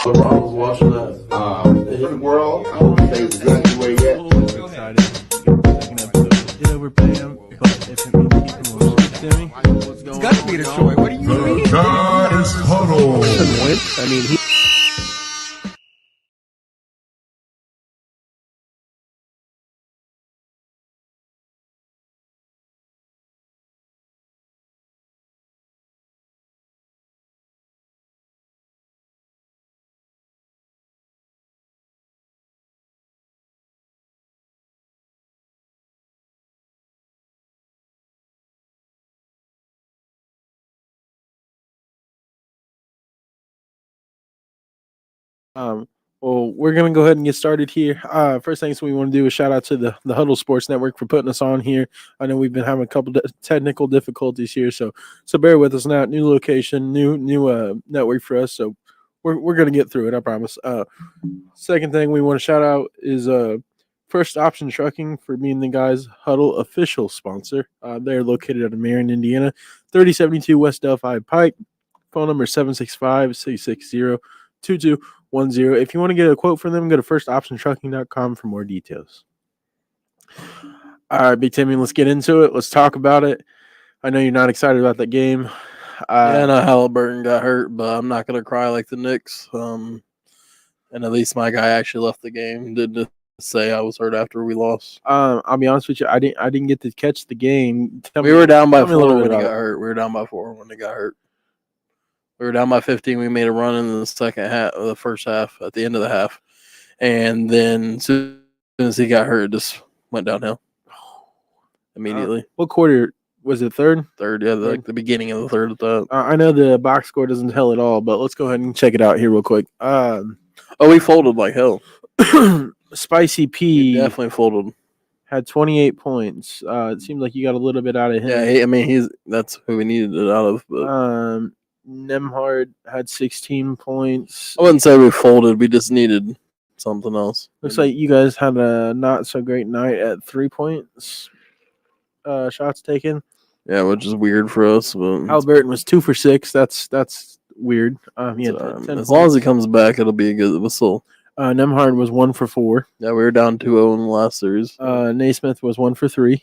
So I was watching that. His world, I don't say exactly where yet. We're excited. Second episode. Did overpay him, but if it means keeping him to me, It's got to be the Troy. What do you mean? The Guys Huddle. doesn't win. I mean, he. Well, we're gonna go ahead and get started here. First things we want to do is shout out to the Huddle Sports Network for putting us on here. I know we've been having a couple technical difficulties here, so bear with us now. New location, new network for us, so we're gonna get through it. I promise. Second thing we want to shout out is First Option Trucking for being the Guys Huddle official sponsor. They're located out of Marion, Indiana, 3072 West Delphi Pike. Phone number 765-660-2210. If you want to get a quote from them, go to firstoptiontrucking.com for more details. All right, Big Timmy, let's get into it. Let's talk about it. I know you're not excited about that game. I know Halliburton got hurt, but I'm not going to cry like the Knicks. And at least my guy actually left the game. Didn't say I was hurt after we lost. I'll be honest with you. I didn't get to catch the game. We were down by 4 when he got hurt. We were down by 4 when he got hurt. We were down by 15. We made a run in the second half, the first half, at the end of the half. And then as soon as he got hurt, it just went downhill immediately. What quarter was it? Third? Third, yeah, like the beginning of the third at that. I know the box score doesn't tell it all, but let's go ahead and check it out here real quick. We folded like hell. Spicy P We definitely folded. had 28 points. It seemed like you got a little bit out of him. Yeah, that's who we needed it out of. But Nemhard had 16 points. I wouldn't say we folded. We just needed something else. Looks like you guys had a not so great night at 3 points. Shots taken. Yeah, which is weird for us. But Halliburton was 2 for 6. That's weird. He had 10 as long as he comes back, it'll be a good whistle. Nemhard was 1 for 4. Yeah, we were down 2-0 in the last series. Naismith was 1 for 3.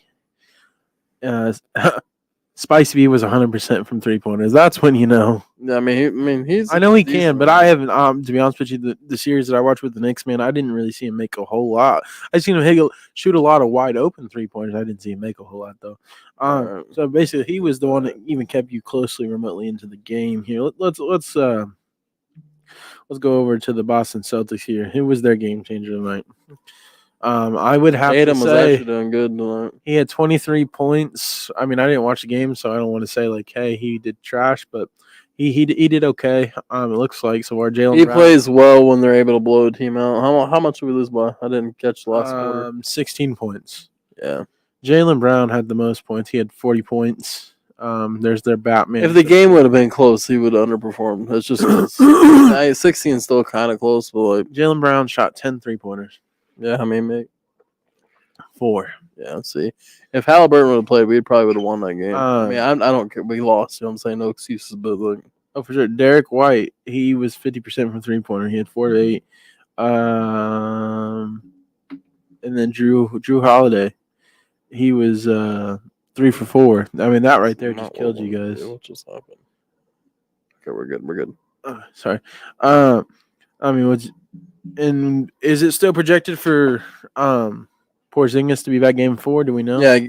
Spicy B was 100% from 3-pointers. That's when you know. Yeah, I mean, he's. I know he can, but I haven't. To be honest with you, the series that I watched with the Knicks, man, I didn't really see him make a whole lot. I seen him shoot a lot of wide open 3-pointers. I didn't see him make a whole lot though. So basically, he was the one that even kept you closely, remotely into the game here. Let's go over to the Boston Celtics here. It was their game changer tonight. I would have Tatum to was say actually doing good tonight. he had 23 points. I mean, I didn't watch the game, so I don't want to say like, hey, he did trash, but he did okay. It looks like so. Our Jaylen Brown plays well when they're able to blow a team out. How much did we lose by? I didn't catch the last quarter. 16 points. Yeah, Jaylen Brown had the most points. He had 40 points. There's their Batman. if the game would have been close, he would have underperformed. That's just 16 is still kind of close, but like Jaylen Brown shot 10 3-pointers. Yeah, I mean, maybe 4. Yeah, let's see. If Halliburton would have played, we probably would have won that game. I don't care. We lost. You know what I'm saying? No excuses, but like, oh, for sure. Derek White, he was 50% from 3-pointer. He had 4 to 8. And then Drew Holiday, he was 3 for 4. I mean, that right there just killed you guys. What just happened? Okay, we're good. We're good. Sorry. I mean, and is it still projected for Porzingis to be back game 4? Do we know? Yeah,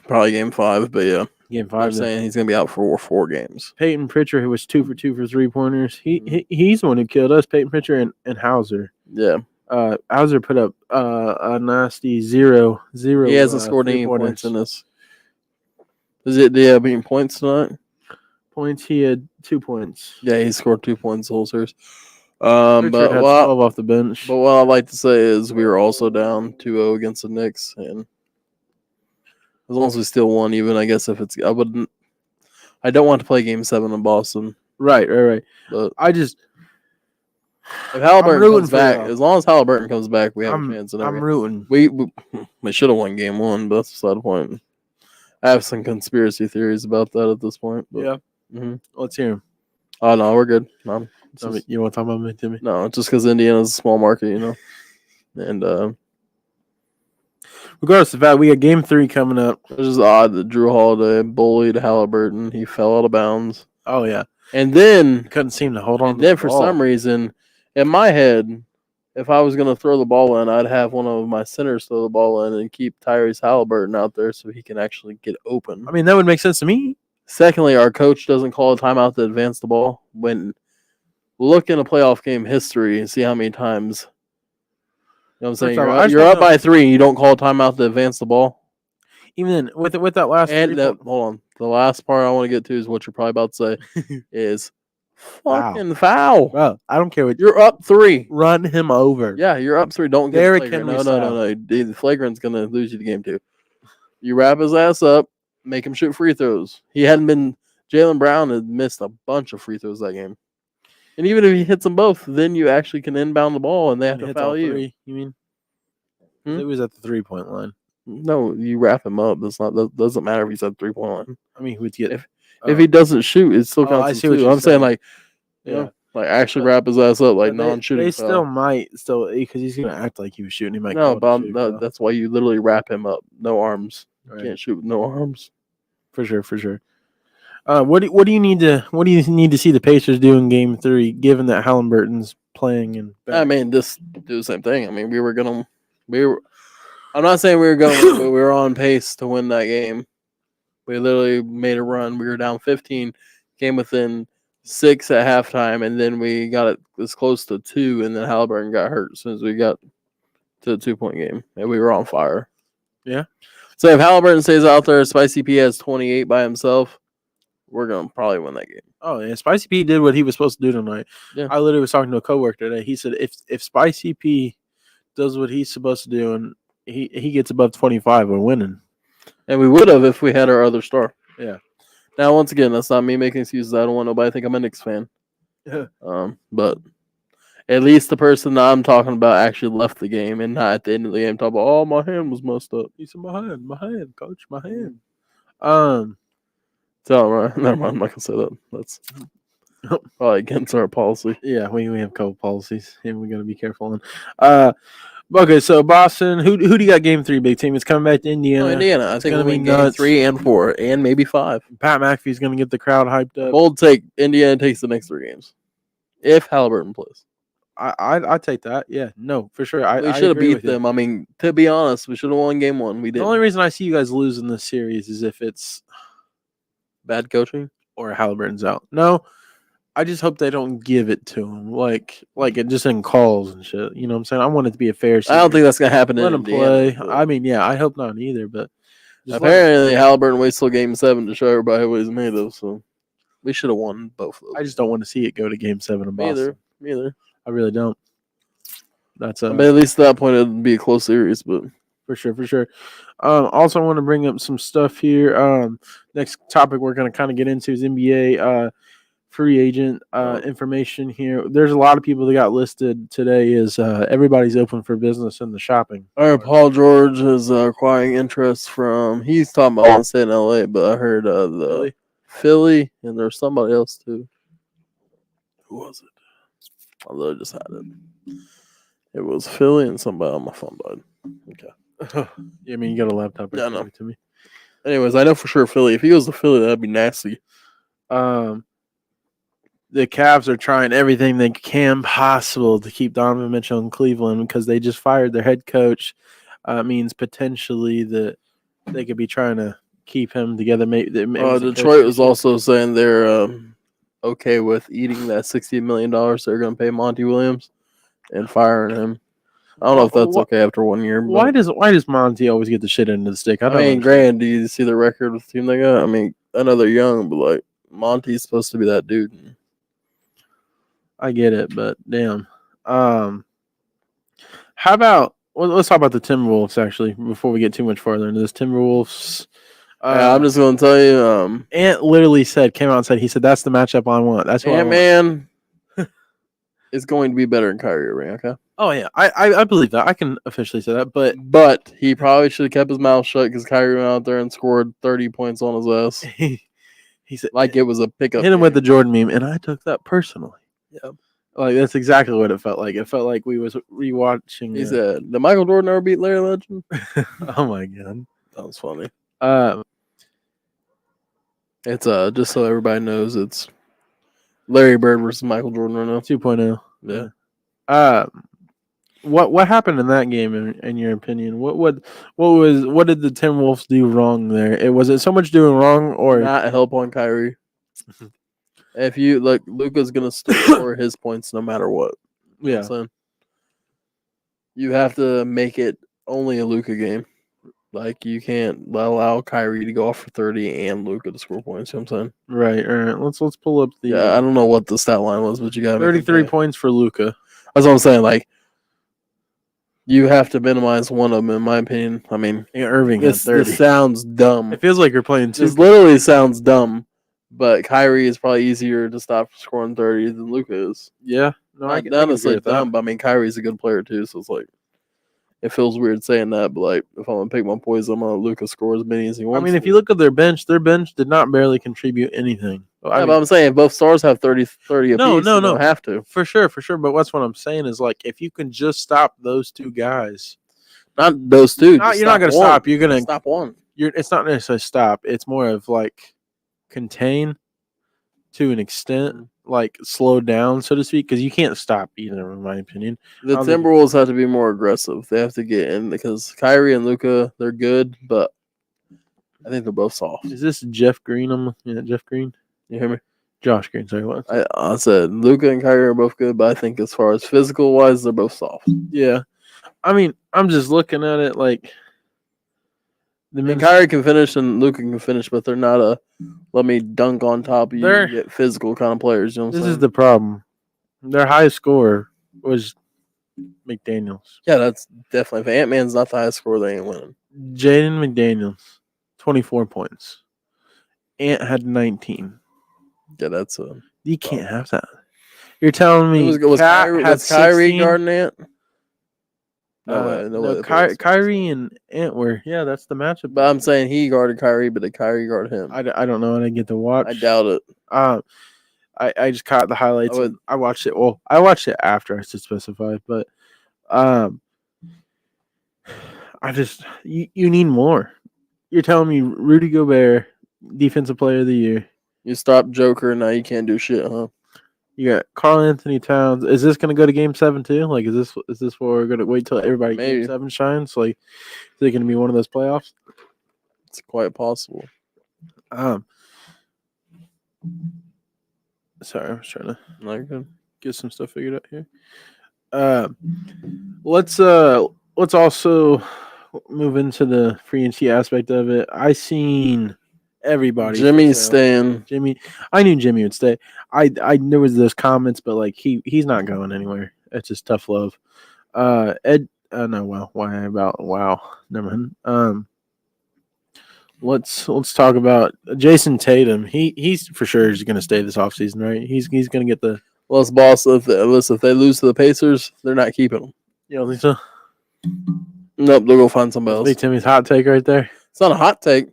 probably game 5, but yeah. Game 5. I'm saying he's going to be out for 4 games. Peyton Pritchard, who was 2 for 2 for 3-pointers. He's the one who killed us, Peyton Pritchard and Hauser. Yeah. Hauser put up a nasty 0. He hasn't scored any points in this. Did he have any points tonight? Points, he had 2 points. Yeah, he scored 2 points the whole series. But had 12 off the bench. But what I'd like to say is we were also down 2-0 against the Knicks, and as long as we still won, even I guess if it's I don't want to play Game 7 in Boston. Right. But if Halliburton comes back, as long as Halliburton comes back, we have a chance. I'm rooting. We should have won Game 1, but that's beside the point. I have some conspiracy theories about that at this point. But, yeah. Let's hear them. Oh no, we're good. No, You want to talk about me, Timmy? no, just because Indiana's a small market, and Regardless of that, we got Game 3 coming up. it's just odd that Drew Holiday bullied Halliburton. He fell out of bounds, Oh yeah, and then couldn't seem to hold on. And to then the for ball. some reason, in my head, if I was going to throw the ball in, I'd have one of my centers throw the ball in and keep Tyrese Halliburton out there so he can actually get open. I mean, that would make sense to me. Secondly, our coach doesn't call a timeout to advance the ball. When look in a playoff game history and see how many times. You know what I'm saying? First of all, You're up by 3 and you don't call a timeout to advance the ball. Even with that last Hold on. The last part I want to get to is what you're probably about to say is fucking foul. Bro, I don't care what You're up 3. run him over. Yeah, you're up 3. Don't get Derrick flagrant. Henry No. The flagrant's going to lose you the game, too. You wrap his ass up, make him shoot free throws. Jaylen Brown had missed a bunch of free throws that game. And even if he hits them both, then you actually can inbound the ball and they have to foul you. 3, you mean? Hmm? It was at the 3-point line. No, you wrap him up. That doesn't matter if he's at the 3-point line. I mean, who'd get If he doesn't shoot, it still counts. I as see what 2. you're I'm saying, saying. like actually wrap his ass up, like But non-shooting. They foul. still might because he's gonna act like he was shooting. He might No, call it a but shoot, though. that's why you literally wrap him up. No arms. Right. Can't shoot with no arms. For sure. What do you need to see the Pacers do in Game 3, given that Halliburton's playing and I mean, just do the same thing. I mean, I'm not saying we were going, but we were on pace to win that game. We literally made a run. We were down 15, came within 6 at halftime, and then we got it as close to 2, and then Halliburton got hurt as soon as we got to the 2-point game, and we were on fire. Yeah. So if Halliburton stays out there, Spicy P has 28 by himself, we're going to probably win that game. Oh, yeah. Spicy P did what he was supposed to do tonight. Yeah. I literally was talking to a coworker today. He said if Spicy P does what he's supposed to do and he gets above 25, we're winning. And we would have if we had our other star. Yeah. Now, once again, that's not me making excuses. I don't want nobody to think I'm a Knicks fan. Yeah. But at least the person that I'm talking about actually left the game and not at the end of the game talking about, oh, my hand was messed up. He said, my hand, coach, my hand. So, never mind. I'm not going to say that. That's probably against our policy. Yeah, we have a couple policies and we got to be careful on. Okay, so Boston, who do you got Game 3, big team? It's coming back to Indiana. Indiana. I think gonna we'll be win game nuts. 3 and 4 and maybe 5. Pat McAfee's going to get the crowd hyped up. Bold take. Indiana takes the next 3 games. If Halliburton plays. I take that. Yeah, no, for sure. We should have beat them. I mean, to be honest, we should have won game 1. We The didn't. only reason I see you guys losing this series is if it's Bad coaching? or Halliburton's out. No, I just hope they don't give it to him, like it just in calls and shit. You know what I'm saying? I want it to be a fair series. I don't think that's going to happen Let in him Indiana, play. but I mean, yeah, I hope not either. But just apparently, Halliburton waits till game 7 to show everybody what he's made of. So we should have won both of those. I just don't want to see it go to Game 7 in Boston. Me either. I really don't. That's But at least at that point, it'd be a close series. But for sure. Also, I want to bring up some stuff here. Next topic we're going to kind of get into is NBA free agent information here. There's a lot of people that got listed today. Is everybody's open for business in the shopping. all right, Paul George is acquiring interest from. He's talking about staying in LA, but I heard the Philly, and there's somebody else too. Who was it? I literally just had it. It was Philly and somebody on my phone died. Okay. Yeah, I mean, you got a laptop. Yeah, I know. To me. Anyways, I know for sure Philly. If he goes to Philly, that'd be nasty. The Cavs are trying everything they can possible to keep Donovan Mitchell in Cleveland because they just fired their head coach. Means potentially that they could be trying to keep him together. Maybe Detroit was also saying they're okay with eating that $60 million they're going to pay Monty Williams and firing him. I don't know if that's okay after 1 year. Why does Monty always get the shit into the stick? I mean, granted, do you see the record with the team they got? I mean, I know they're young, but like Monty's supposed to be that dude. I get it, but damn. How about let's talk about the Timberwolves actually before we get too much farther into this. Timberwolves. I'm just going to tell you. Ant literally came out and said, he said, that's the matchup I want. That's what Ant-Man is going to be better than Kyrie Irving, okay? Oh, yeah. I believe that. I can officially say that. But he probably should have kept his mouth shut because Kyrie went out there and scored 30 points on his ass. He said, Like it was a pickup. hit him game. with the Jordan meme, and I took that personally. Yeah. Like that's exactly what it felt like. It felt like we was rewatching. He said, "Did Michael Jordan ever beat Larry Legend?" "Oh my god, That was funny. uh, It's just so everybody knows, it's Larry Bird versus Michael Jordan right now. 2.0." Yeah. What happened in that game in your opinion? What did the Timberwolves do wrong there? Was it so much doing wrong or Not help on Kyrie. If you look, Luka's gonna still score his points no matter what. You know what I'm saying? You have to make it only a Luka game. Like you can't allow Kyrie to go off for 30 and Luka to score points. You know what I'm saying? right? All right, let's pull up the Yeah, I don't know what the stat line was, but you got 33 points for Luka. That's what I'm saying. Like you have to minimize one of them, in my opinion. I mean, Irving had this 30. sounds dumb. It feels like you're playing two. This literally sounds dumb, but Kyrie is probably easier to stop scoring 30 than Luka is. Yeah, no, I Not can none agree of it's with that. dumb, but I mean Kyrie's a good player too, so it's like it feels weird saying that, but like if I'm gonna pick my poison, I'm gonna Luka score as many as he wants. I mean, if you look at their bench did not barely contribute anything. but I'm saying if both stars have 30 apiece, you don't have to. For sure. But that's what I'm saying is like if you can just stop those two guys, Not those two. you're not going to stop. You're going to stop one. It's not necessarily stop. It's more of like contain to an extent, like slow down, so to speak, because you can't stop either, in my opinion. The Timberwolves have to be more aggressive. They have to get in because Kyrie and Luka, they're good, but I think they're both soft. Is this Jeff Green? Jeff Green. You hear me? Josh Green. Sorry, what? I said Luka and Kyrie are both good, but I think as far as physical wise, they're both soft. Yeah, I mean, I'm just looking at it like. Kyrie can finish and Luka can finish, but they're not a let me dunk on top of you and get physical kind of players. You know what I'm saying? This is the problem. Their highest scorer was McDaniels. Yeah, that's definitely. If Ant-Man's not the highest scorer, they ain't winning. Jaden McDaniels, 24 points. Ant had 19. Yeah, that's you can't have that. You're telling me was Kyrie guarding Ant? No, Kyrie and Ant were. Yeah, that's the matchup. But I'm saying he guarded Kyrie, but did Kyrie guard him? I don't know. I didn't get to watch. I doubt it. I just caught the highlights. I watched it. Well, I watched it after I specified, but I just you need more. You're telling me Rudy Gobert, Defensive Player of the Year. You stopped Joker, now you can't do shit, huh? You got Karl Anthony Towns. Is this going to go to Game 7 too? Like, is this where we're going to wait till everybody Game 7 shines? Like, is it going to be one of those playoffs? It's quite possible. Sorry, I was trying to get some stuff figured out here. Let's also move into the free agency aspect of it. I seen everybody. Jimmy's staying. I knew Jimmy would stay. I there was those comments, but like he's not going anywhere. It's just tough love. Ed. No. Well, why about wow? Never mind. Let's talk about Jason Tatum. He's for sure is going to stay this offseason, right? He's going to get the. Well, it's boss. If they lose to the Pacers, they're not keeping him. You don't think so? Nope, they'll go find somebody else. Big Timmy's hot take right there. It's not a hot take.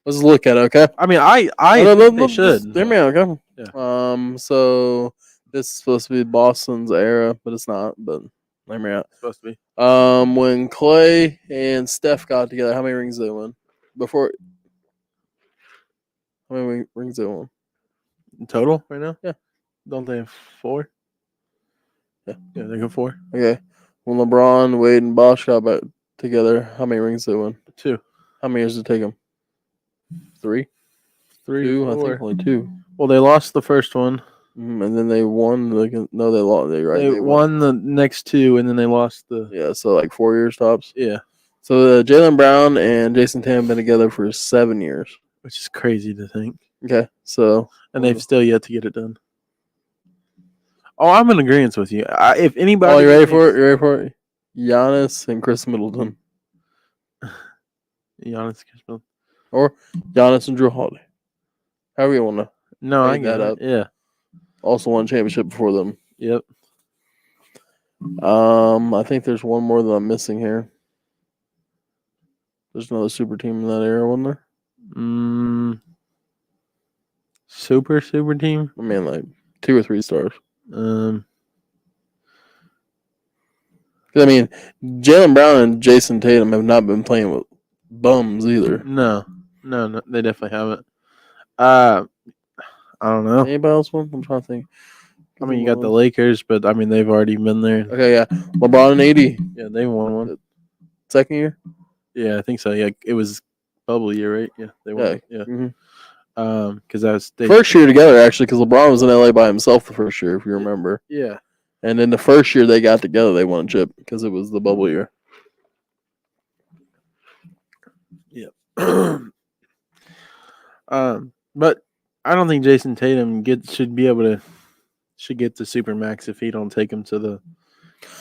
Let's look at it, okay? I mean, I think they should. Hear me out, okay? Yeah. So this is supposed to be Boston's era, but it's not. But hear me out. It's supposed to be. When Clay and Steph got together, how many rings did they win? How many rings did they win? Total right now? Yeah. Don't they have 4? Yeah, they got 4. Okay. When LeBron, Wade, and Bosh got back together, how many rings did they win? 2. How many years did it take them? 3? 2? I think only 2. Well, they lost the first one. And then they won. They lost. They won the next 2, and then they lost the. Yeah, so like 4 years tops. Yeah. So Jaylen Brown and Jason Tatum have been together for 7 years. Which is crazy to think. Okay, so. And they've still yet to get it done. Oh, I'm in agreement with you. If anybody. Oh, you ready for it? You ready for it? Giannis and Chris Middleton. Giannis, Chris Middleton. Or Giannis and Drew Holiday. However you want to. No, I get that up. Yeah. Also won championship before them. Yep. I think there's one more that I'm missing here. There's another super team in that era, wasn't there? Super team. I mean, like 2 or 3 stars. 'Cause, I mean, Jaylen Brown and Jason Tatum have not been playing with bums either. no, they definitely haven't. I don't know. Anybody else won? I'm trying to think. I mean, you got the Lakers, but I mean they've already been there. Okay, yeah. LeBron and AD. Yeah, they won one. Second year? Yeah, I think so. Yeah, it was bubble year, right? Yeah, they won. Yeah. Mhm. Because that was First year together, actually, because LeBron was in LA by himself the first year, if you remember. Yeah. And then the first year they got together, they won a chip because it was the bubble year. Yeah. But I don't think Jason Tatum should get the super max if he don't take him to the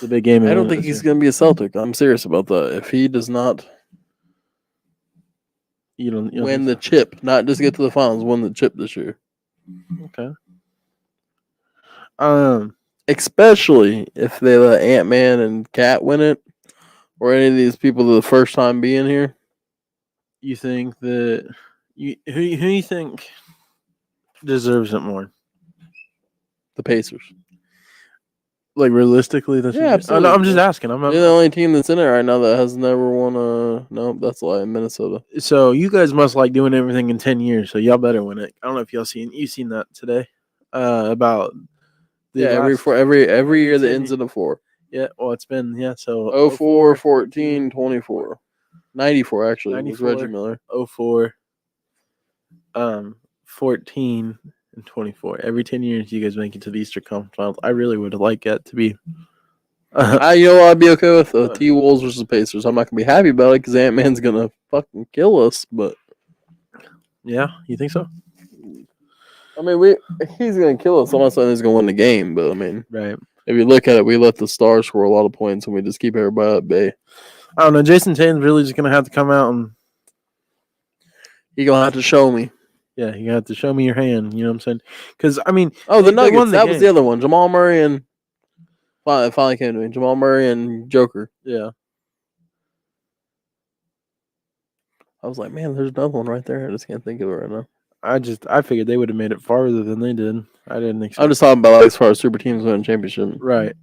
big game. I don't think he's going to be a Celtic. I'm serious about that. If he does not you don't win the chip, not just get to the finals, win the chip this year. Okay. Especially if they let Ant-Man and Cat win it, or any of these people the first time being here. You think that who you think deserves it more? The Pacers. Like realistically, that's Yeah, absolutely. I'm just asking. I'm They're the only team that's in it right now that has never won a. No, that's a lie. Minnesota. So you guys must like doing everything in 10 years. So y'all better win it. I don't know if you seen that today. About every year that ends in a 4. Yeah, well, it's been so 04, 14, 24. 94 actually. 94, Was Reggie Miller. 04, 14 and 24. Every 10 years you guys make it to the Eastern Conference Finals. I really would like that to be. I'd be okay with T-Wolves versus Pacers. I'm not gonna be happy about it because Ant-Man's gonna fucking kill us. But yeah, you think so? I mean, he's gonna kill us. I'm not saying he's gonna win the game, but I mean, right. If you look at it, we let the Stars score a lot of points, and we just keep everybody at bay. I don't know. Jason Tatum's really just gonna have to come out and You're gonna have to show me. Yeah, you have to show me your hand. You know what I'm saying? Because I mean, the Nuggets. That was the other one. Jamal Murray and finally came to me. Jamal Murray and Joker. Yeah. I was like, man, there's another one right there. I just can't think of it right now. I figured they would have made it farther than they did. I didn't expect. I'm just talking about as far as super teams winning championship. Right.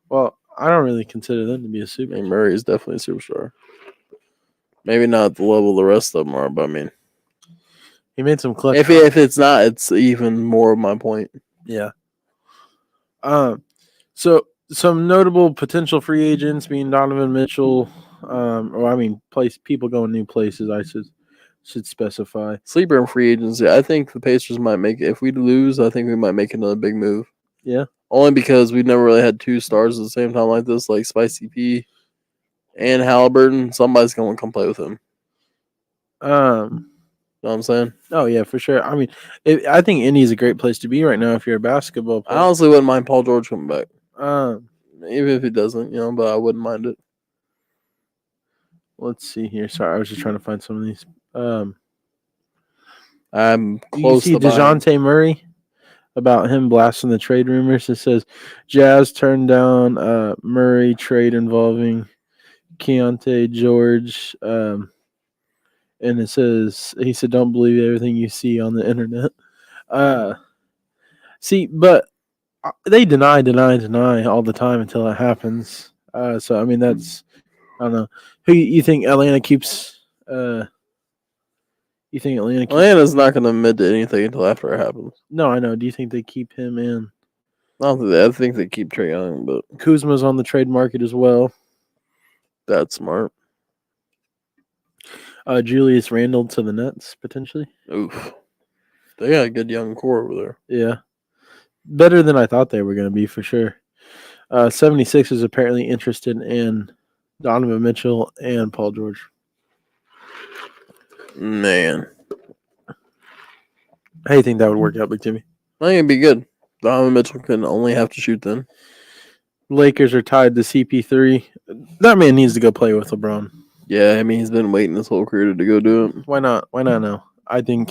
Well, I don't really consider them to be a super. I mean, Murray is definitely a superstar. Maybe not at the level the rest of them are, but I mean, he made some clutch. If it's not, it's even more of my point. Yeah. So some notable potential free agents being Donovan Mitchell, people going new places. I should specify. Sleeper and free agency. I think the Pacers might make it. If we lose, I think we might make another big move. Yeah. Only because we've never really had two stars at the same time like this, like Spicy P and Halliburton. Somebody's going to come play with him. You know what I'm saying? Oh, yeah, for sure. I mean, I think Indy's a great place to be right now if you're a basketball player. I honestly wouldn't mind Paul George coming back. Even if he doesn't, but I wouldn't mind it. Let's see here. Sorry, I was just trying to find some of these. I'm close to DeJounte Murray about him blasting the trade rumors. It says Jazz turned down Murray trade involving Keontae George. And it says, he said, don't believe everything you see on the internet. But they deny all the time until it happens. So, I mean, that's, I don't know. Who you think Atlanta keeps? You think Atlanta's not going to admit to anything until after it happens. No, I know. Do you think they keep him in? I think they keep Trae Young, but Kuzma's on the trade market as well. That's smart. Julius Randle to the Nets, potentially. Oof. They got a good young core over there. Yeah. Better than I thought they were going to be, for sure. 76 is apparently interested in Donovan Mitchell and Paul George. Man. How do you think that would work out, Big Timmy? I think it'd be good. Donovan Mitchell can only have to shoot then. Lakers are tied to CP3. That man needs to go play with LeBron. Yeah, I mean, he's been waiting his whole career to go do it. Why not? Why not now? I think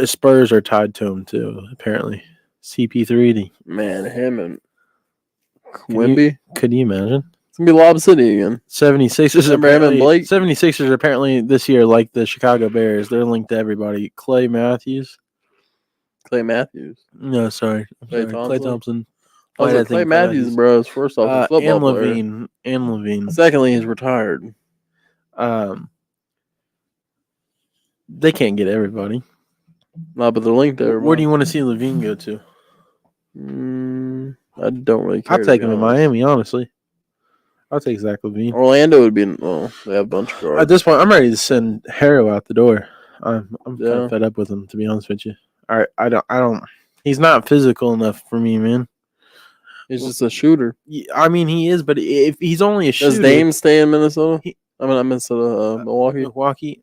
Spurs are tied to him, too, apparently. CP3. Man, him and Wemby. Could you imagine? It's gonna be Lob City again. 76ers Remember him and Blake? 76ers apparently this year, like the Chicago Bears, they're linked to everybody. Clay Matthews. Clay Matthews. No, sorry. Clay Clay Thompson. I was Why like, did I Clay think Matthews, bro, is first off a football and player. Levine. And Levine. Secondly, he's retired. They can't get everybody. No, but they're linked to everybody. Where do you want to see Levine go to? I don't really care. I'll take him in Miami, honestly. I'll take Zach Levine. Orlando would be. Well, they have a bunch of guards. At this point, I'm ready to send Harrow out the door. I'm kind Yeah. of fed up with him, to be honest with you. I don't. He's not physical enough for me, man. He's just a shooter. I mean, he is, but if he's only a shooter, Does Dame stay in Minnesota? Milwaukee. Milwaukee.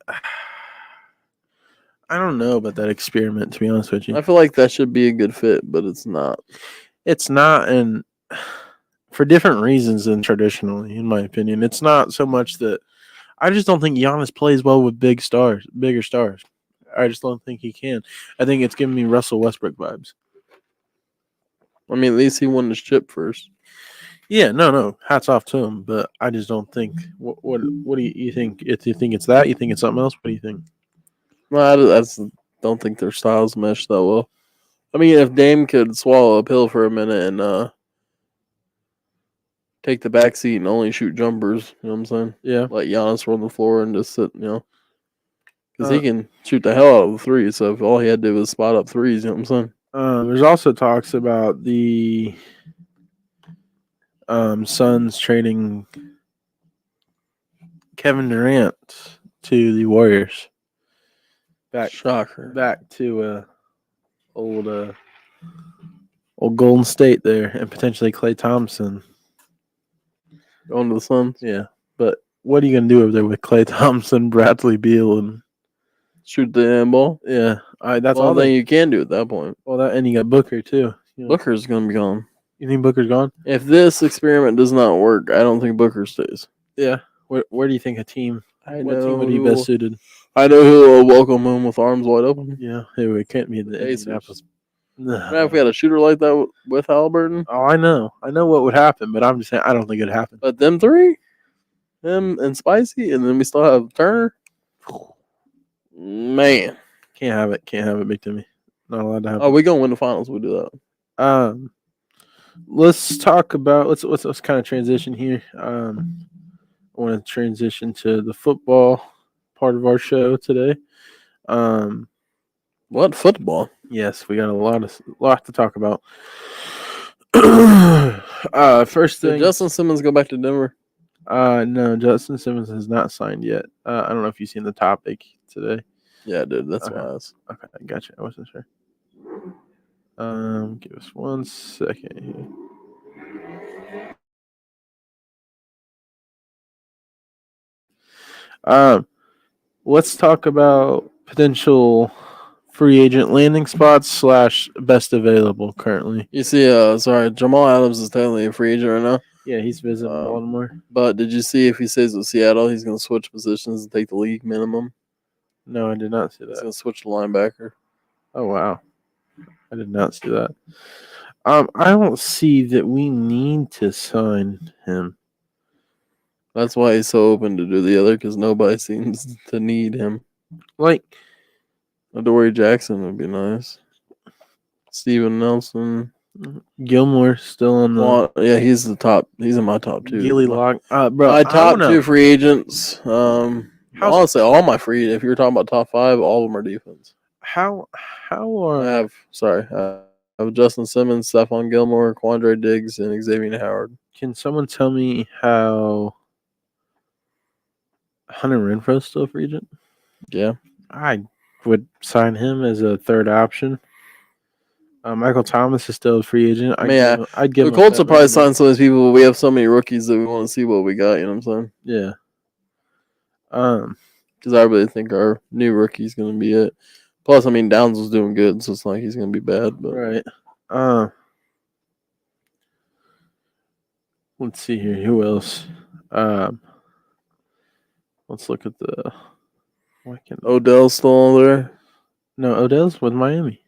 I don't know about that experiment, to be honest with you. I feel like that should be a good fit, but it's not. It's not, and for different reasons than traditionally, in my opinion. It's not so much that I just don't think Giannis plays well with bigger stars. I just don't think he can. I think it's giving me Russell Westbrook vibes. I mean, at least he won his chip first. Yeah, no, hats off to him. But I just don't think. What do you think? If you think it's that, you think it's something else. What do you think? No, I just don't think their styles mesh that well. I mean, if Dame could swallow a pill for a minute and take the back seat and only shoot jumpers, you know what I'm saying? Yeah. Let Giannis run the floor and just sit, because he can shoot the hell out of the three. So if all he had to do was spot up threes, you know what I'm saying? There's also talks about the Suns trading Kevin Durant to the Warriors. Shocker. Back to old Golden State there, and potentially Klay Thompson. Going to the Suns. Yeah, but what are you gonna do over there with Klay Thompson, Bradley Beal, and shoot the handball? Yeah, that's all thing you can do at that point. Well, and you got Booker too. Booker's gonna be gone. You think Booker's gone? If this experiment does not work, I don't think Booker stays. Yeah. Where do you think a team? What team would be who best suited? I know who will welcome him with arms wide open. Yeah, it can't be the Pacers. Indianapolis. If we had a shooter like that with Halliburton. Oh, I know what would happen, but I'm just saying I don't think it'd happen. But them three, him and Spicy, and then we still have Turner. Man, can't have it, Big Timmy. Not allowed to have. Oh, we gonna win the finals. We do that. Let's talk about let's kind of transition here. I want to transition to the football part of our show today. What football? Yes, we got a lot to talk about. First thing, did Justin Simmons go back to Denver? No, Justin Simmons has not signed yet. I don't know if you've seen the topic today. Yeah, I did. That's why I was. Okay, I gotcha. I wasn't sure. Give us 1 second here. Let's talk about potential free agent landing spots / best available currently. You see, Jamal Adams is technically a free agent right now. Yeah, he's visiting Baltimore. But did you see if he stays with Seattle, he's going to switch positions and take the league minimum? No, I did not see that. He's going to switch to linebacker. Oh, wow. I did not see that. I don't see that we need to sign him. That's why he's so open to do the other, because nobody seems to need him. Like, Adoree Jackson would be nice. Steven Nelson. Gilmore still on the. Well, yeah, he's the top. He's in my top two. Gilly Lock. Bro, my top two free agents. Honestly, all my free. If you're talking about top five, all of them are defense. How are I have Justin Simmons, Stephon Gilmore, Quandre Diggs, and Xavier Howard. Can someone tell me how Hunter Renfro's still a free agent? Yeah, I would sign him as a third option. Michael Thomas is still a free agent. I'd give the Colts will probably sign some of these people, but we have so many rookies that we want to see what we got. You know what I'm saying? Yeah. Because I really think our new rookie is going to be it. Plus, I mean, Downs was doing good, so it's not like he's going to be bad. But. Right. Let's see here. Who else? Let's look at the. Odell's still there? No, Odell's with Miami.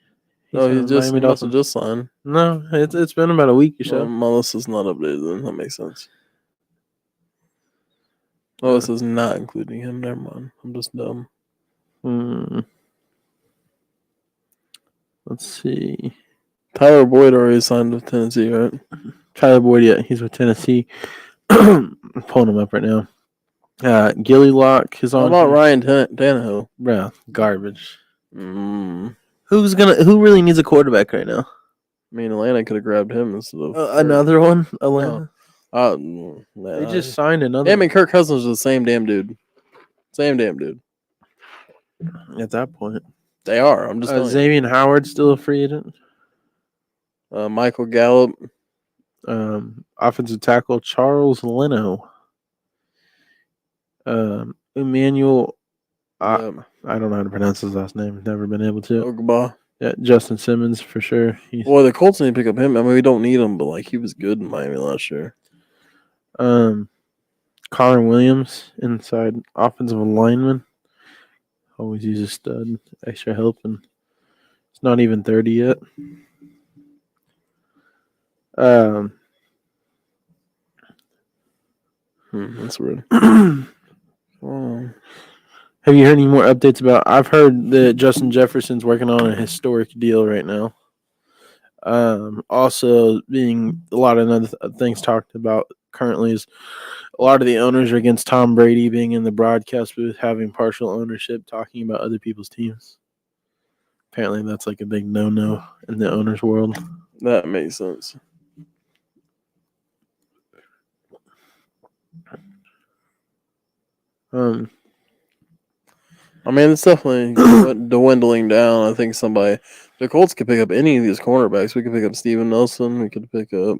He must have just signed. No, it's been about a week or so. My list is not updated then. That makes sense. Oh, this is not including him. Never mind. I'm just dumb. Let's see. Tyler Boyd already signed with Tennessee, right? Tyler Boyd, yeah, he's with Tennessee. I'm pulling him up right now. Gilly Lock is How on. about here. Ryan Tannehill? Bro, garbage. Mm. Who really needs a quarterback right now? I mean, Atlanta could have grabbed him instead of Another one? Atlanta? They They just signed another him and Kirk Cousins are the same damn dude. Same damn dude. at that point. They are. I'm just telling you. Xavier Howard still a free agent. Michael Gallup. Offensive tackle Charles Leno. Emmanuel. I don't know how to pronounce his last name. Never been able to. Ogba. Yeah, Justin Simmons for sure. Boy, the Colts need to pick up him. I mean, we don't need him, but like he was good in Miami last year. Connor Williams, inside offensive lineman. Always use a stud, extra help, and it's not even 30 yet. That's weird. Have you heard any more updates about? I've heard that Justin Jefferson's working on a historic deal right now. Also, being a lot of other things talked about currently is a lot of the owners are against Tom Brady being in the broadcast booth, having partial ownership, talking about other people's teams. Apparently, that's like a big no-no in the owners' world. That makes sense. I mean, it's definitely dwindling down. I think the Colts could pick up any of these cornerbacks. We could pick up Steven Nelson. We could pick up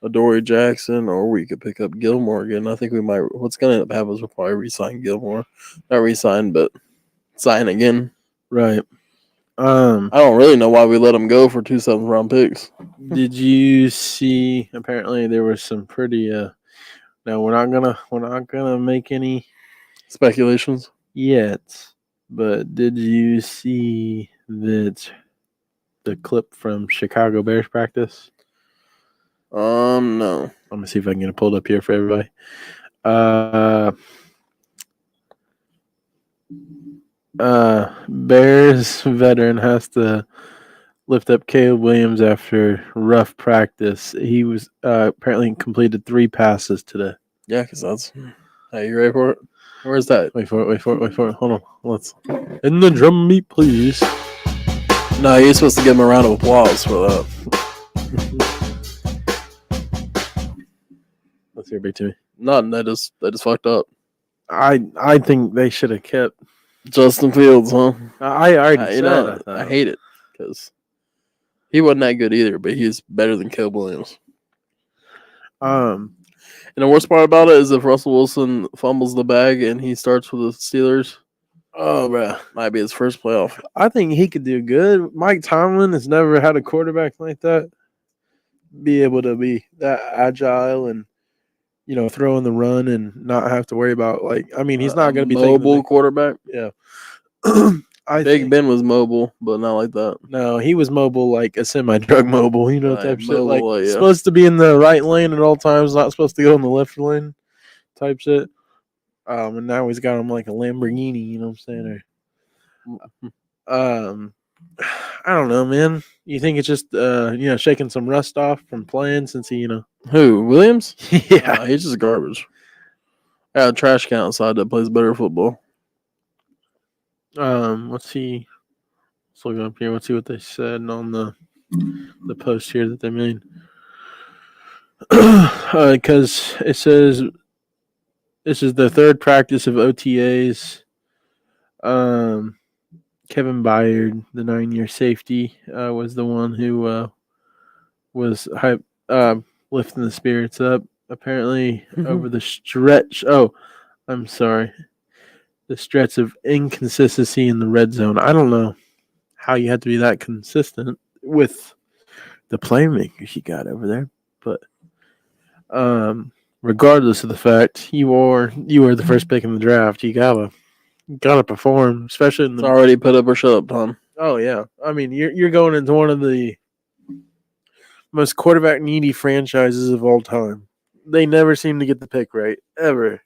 Adoree Jackson, or we could pick up Gilmore again. I think we might. What's going to end up happening is we'll probably re-sign Gilmore. Not re-sign, but sign again. Right. I don't really know why we let him go for 2 7th-round picks. Did you see? Apparently, there was some pretty. No, we're not gonna make any Speculations yet. But did you see that the clip from Chicago Bears practice? No. I'm gonna see if I can get it pulled up here for everybody. Bears veteran has to lift up Caleb Williams after rough practice. He was apparently completed 3 passes today. Yeah, because that's. Hey, you ready for it? Where's that? Wait for it. Hold on. Let's in the drum beat, please. No, you're supposed to give him a round of applause for that. Let's hear it back to me. Nothing. They just fucked up. I think they should have kept Justin Fields, huh? I already said I hate it because he wasn't that good either, but he's better than Caleb Williams. And the worst part about it is if Russell Wilson fumbles the bag and he starts with the Steelers, bro, might be his first playoff. I think he could do good. Mike Tomlin has never had a quarterback like that be able to be that agile and throw in the run and not have to worry about he's not going to be mobile quarterback. Yeah. Big Ben was mobile, but not like that. No, he was mobile like a semi-drug mobile, type shit. Mobile, yeah. Supposed to be in the right lane at all times, not supposed to go in the left lane, type shit. And now he's got him like a Lamborghini. You know what I'm saying? I don't know, man. You think it's just shaking some rust off from playing since he Who, Williams? Yeah, he's just garbage. I got a trash can outside that plays better football. Let's see. Let's look up here. Let's see what they said on the post here that they made. Because it says this is the 3rd practice of OTAs. Kevin Byard, the 9-year safety, was the one who was lifting the spirits up. Apparently, over the stretch. Oh, I'm sorry. The stretch of inconsistency in the red zone. I don't know how you have to be that consistent with the playmakers you got over there, but regardless of the fact you are the first pick in the draft, you gotta perform, especially in the. It's already put up or shut up time. Oh yeah, I mean you're going into one of the most quarterback needy franchises of all time. They never seem to get the pick right ever.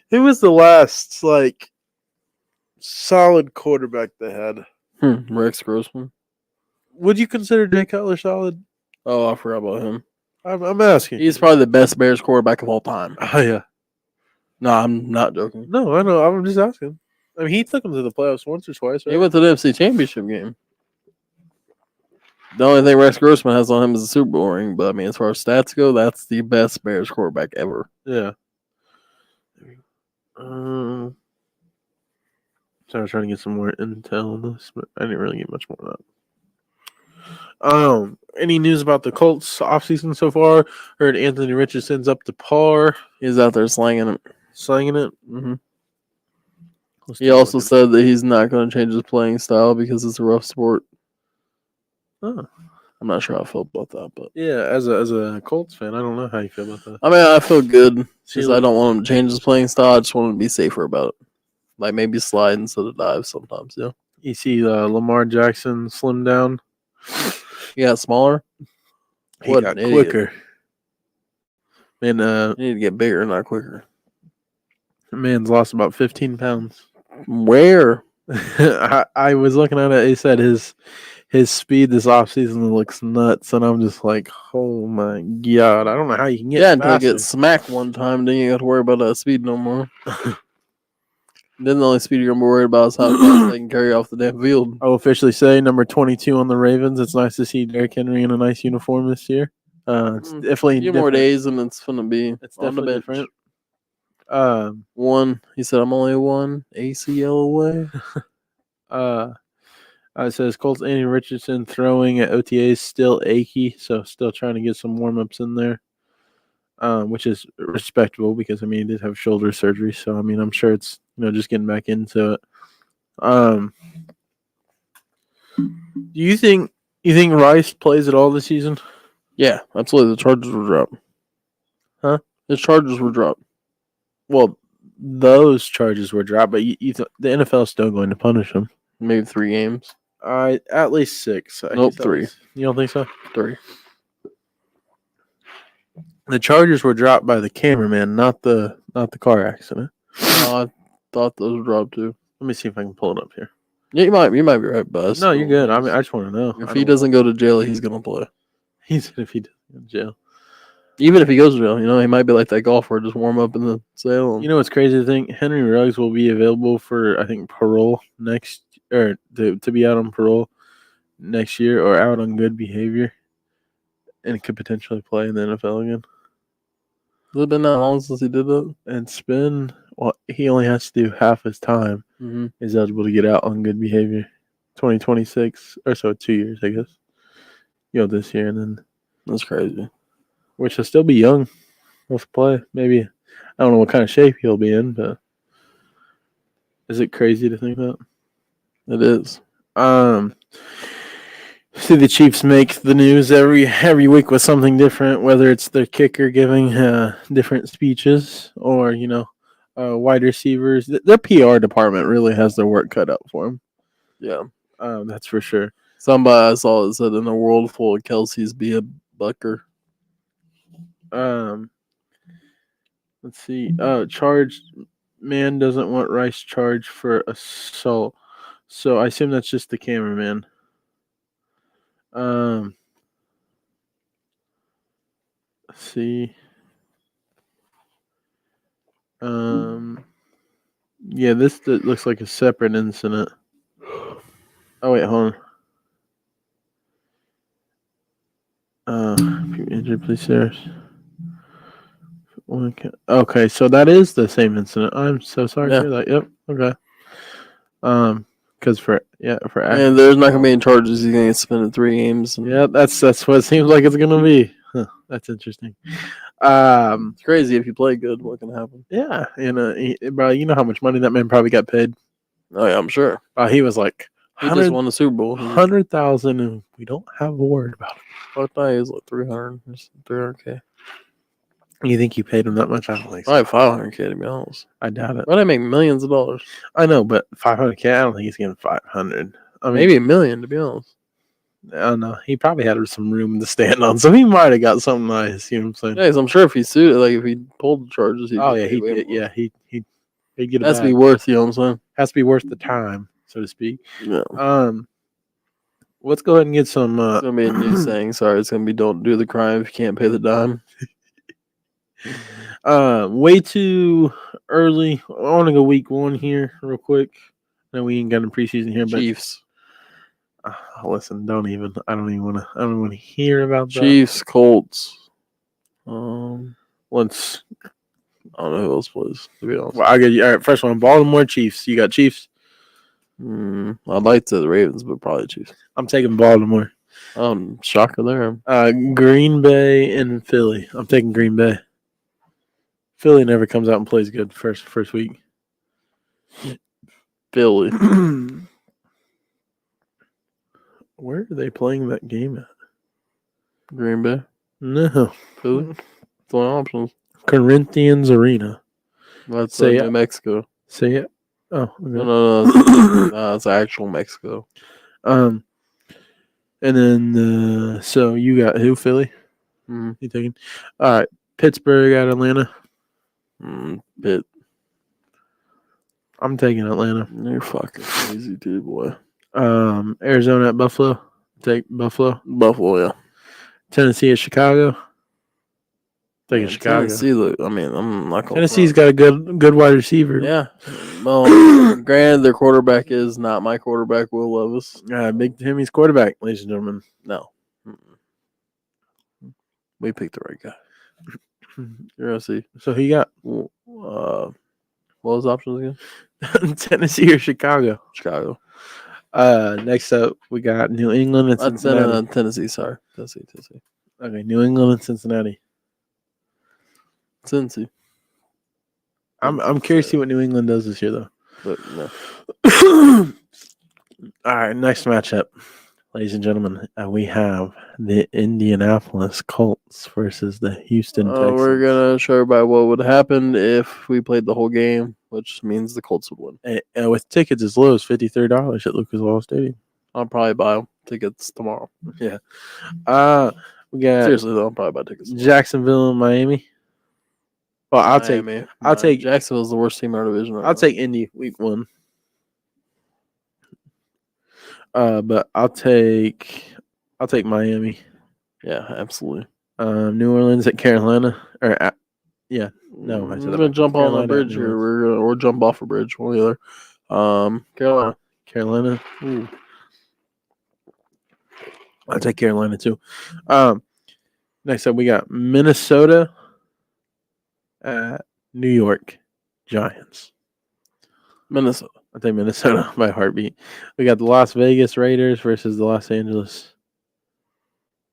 Who was the last solid quarterback they had? Rex Grossman. Would you consider Jay Cutler solid? Oh, I forgot about him. I'm asking. He's probably the best Bears quarterback of all time. Oh yeah. No, I'm not joking. No, I know. I'm just asking. I mean, he took him to the playoffs once or twice. Right? He went to the NFC Championship game. The only thing Rex Grossman has on him is a Super Bowl ring, but I mean, as far as stats go, that's the best Bears quarterback ever. Yeah. So I was trying to get some more intel on this, but I didn't really get much more of that. Any news about the Colts offseason so far? Heard Anthony Richardson's up to par. He's out there slanging it. Mm-hmm. He also said that he's not going to change his playing style because it's a rough sport. Oh. I'm not sure how I feel about that, but yeah, as a Colts fan, I don't know how you feel about that. I mean, I feel good because I don't want him to change his playing style. I just want him to be safer about it, like maybe slide instead of dive sometimes. Yeah. You see, Lamar Jackson slimmed down. He got smaller. He got quicker. Man, you need to get bigger, not quicker. The man's lost about 15 pounds. Where? I was looking at it. He said his speed this offseason looks nuts, and I'm just like, oh my god! I don't know how you can get until you get smacked one time, then you got to worry about that speed no more. Then the only speed you're gonna be worried about is how fast they can carry off the damn field. I'll officially say number 22 on the Ravens. It's nice to see Derrick Henry in a nice uniform this year. It's definitely a few more days, and it's gonna be on the bench. Different. One. He said, "I'm only one ACL away." It says Colts Anthony Richardson throwing at OTAs still achy, so still trying to get some warm ups in there, which is respectable because I mean he did have shoulder surgery, so I mean I'm sure it's just getting back into it. Do you think Rice plays at all this season? Yeah, absolutely. The charges were dropped. Huh? The charges were dropped. Well, those charges were dropped, but the NFL is still going to punish him. Maybe 3 games. At least 6. Nope, 3. You don't think so? 3. The charges were dropped by the cameraman, not the car accident. I thought those were dropped too. Let me see if I can pull it up here. Yeah, you might be right, Buzz. No, you're good. I mean, I just want to know. If he doesn't go to jail, he's gonna play. He said if he doesn't go to jail. Even if he goes to jail, he might be like that golfer, just warm up in the sale. You know what's crazy to think? Henry Ruggs will be available for, I think, parole next, or to be out on parole next year, or out on good behavior, and could potentially play in the NFL again. Has it been that long since he did that? It's been, he only has to do half his time. Mm-hmm. Is eligible to get out on good behavior. 2026, or so 2 years, I guess. This year, and then. That's crazy. Which will still be young. Let's play. Maybe. I don't know what kind of shape he'll be in, but. Is it crazy to think that? It is. See the Chiefs make the news every week with something different, whether it's their kicker giving different speeches or wide receivers. Their PR department really has their work cut out for them. Yeah, that's for sure. Somebody I saw that said, "In a world full of Kelseys, be a Bucker." Let's see. Charged man doesn't want Rice charged for assault, so I assume that's just the cameraman. Let's see. Yeah, this looks like a separate incident. Oh wait, hold on. Injured police service. Okay, so that is the same incident. I'm so sorry to hear that. Yep. Okay. Because and there's not gonna be any charges. He's gonna get suspended 3 games. Yeah, that's what it seems like it's gonna be. Huh, that's interesting. It's crazy if you play good. What can happen? Yeah, bro, you know how much money that man probably got paid. Oh yeah, I'm sure. He was like, he just won the Super Bowl. 100,000, and we don't have a word about it. I thought he was like 300K. You think you paid him that much? I don't think so. I have 500K to be honest. I doubt it. Why they make millions of dollars? I know, but 500K. I don't think he's getting 500. I mean, maybe $1 million to be honest. I don't know. He probably had some room to stand on, so he might have got something nice. You know what I'm saying? Yeah, I'm sure if he sued, like if he pulled the charges, he did. Yeah, he He'd get a Has to be bag. worth, you know what I'm saying? Has to be worth the time, so to speak. Yeah. Let's go ahead and get some. It's going to be a new saying. Sorry, it's going to be don't do the crime if you can't pay the dime. Way too early. I want to go week 1 here real quick. I know we ain't got a preseason here, but Chiefs. Listen, I don't even want to hear about that. Chiefs, Colts. Let's. I don't know who else plays, to be honest. Well, I get you. All right, first one, Baltimore Chiefs. You got Chiefs. I'd like to the Ravens, but probably Chiefs. I'm taking Baltimore. Shocker there. Green Bay and Philly. I'm taking Green Bay. Philly never comes out and plays good first week. Philly. Where are they playing that game at? Green Bay. No. Philly. It's one options. Corinthians Arena. That's Say New Mexico. Say it. Oh, okay. No, it's actual Mexico. And then so you got who? Philly. Mm-hmm. You taking? All right, Pittsburgh at Atlanta. Pitt. I'm taking Atlanta. You're fucking crazy, dude, boy. Arizona at Buffalo. Take Buffalo. Buffalo, yeah. Tennessee at Chicago. Taking Chicago. Tennessee, look, I mean, I'm not going. Tennessee's got a good wide receiver. Yeah. Well, granted, their quarterback is not my quarterback, Will Levis. Big Timmy's quarterback, ladies and gentlemen. No. We picked the right guy. You're gonna see. So he got what was the options again? Tennessee or Chicago? Chicago. Next up, we got New England and Cincinnati. Tennessee, sorry. Tennessee. Okay, New England and Cincinnati. Cincy. I'm curious to see what New England does this year, though. But no. All right, next matchup, ladies and gentlemen. We have the Indianapolis Colts versus the Houston Texans. We're gonna show everybody what would happen if we played the whole game, which means the Colts would win. With tickets as low as $53 at Lucas Oil Stadium. I'll probably buy tickets tomorrow. Yeah. We got seriously though, I'll probably buy tickets tomorrow. Jacksonville and Miami. Well, I'll take Jacksonville's the worst team in our division right now. I'll take Indy week 1. But I'll take Miami. Yeah, absolutely. New Orleans at Carolina. We're gonna jump on a bridge here. We're jump off a bridge. One or the other. Carolina. Ooh. I'll take Carolina too. Next up, we got Minnesota at New York Giants. Minnesota. I think Minnesota by heartbeat. We got the Las Vegas Raiders versus the Los Angeles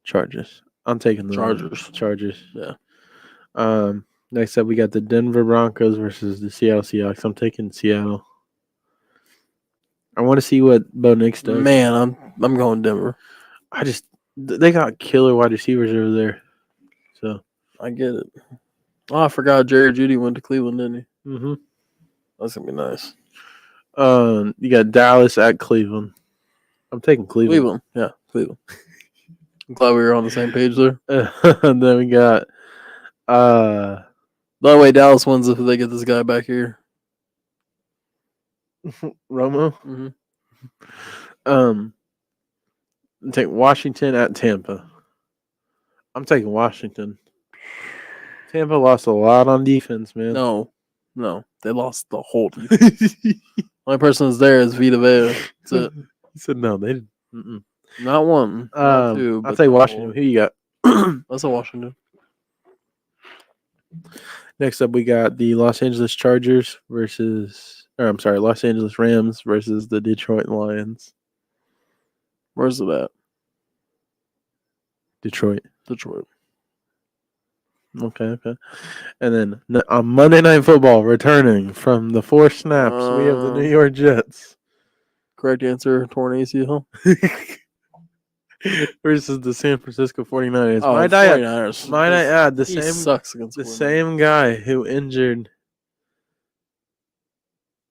Chargers. I'm taking the Chargers. Yeah. Next up, we got the Denver Broncos versus the Seattle Seahawks. I'm taking Seattle. I want to see what Bo Nix does. Man, I'm going Denver. They got killer wide receivers over there. So I get it. Oh, I forgot Jerry Jeudy went to Cleveland, didn't he? Mm-hmm. That's gonna be nice. You got Dallas at Cleveland. I'm taking Cleveland. Yeah, Cleveland. I'm glad we were on the same page there. And then we got by the way, Dallas wins if they get this guy back here. Romo. Mm-hmm. Take Washington at Tampa. I'm taking Washington. Tampa lost a lot on defense, man. No, they lost the whole defense. Only person that's there is Vita Vea. That's it. He said no, they didn't. Mm-mm. Not one, not two. I'll take Washington. Who you got? That's a Washington. Next up, we got the Los Angeles Los Angeles Rams versus the Detroit Lions. Where's it at? Detroit. Okay. And then on Monday Night Football, returning from the 4 snaps, we have the New York Jets. Correct answer, torn ACL. Versus the San Francisco 49ers. 49ers. Might I add, He sucks against the same guy who injured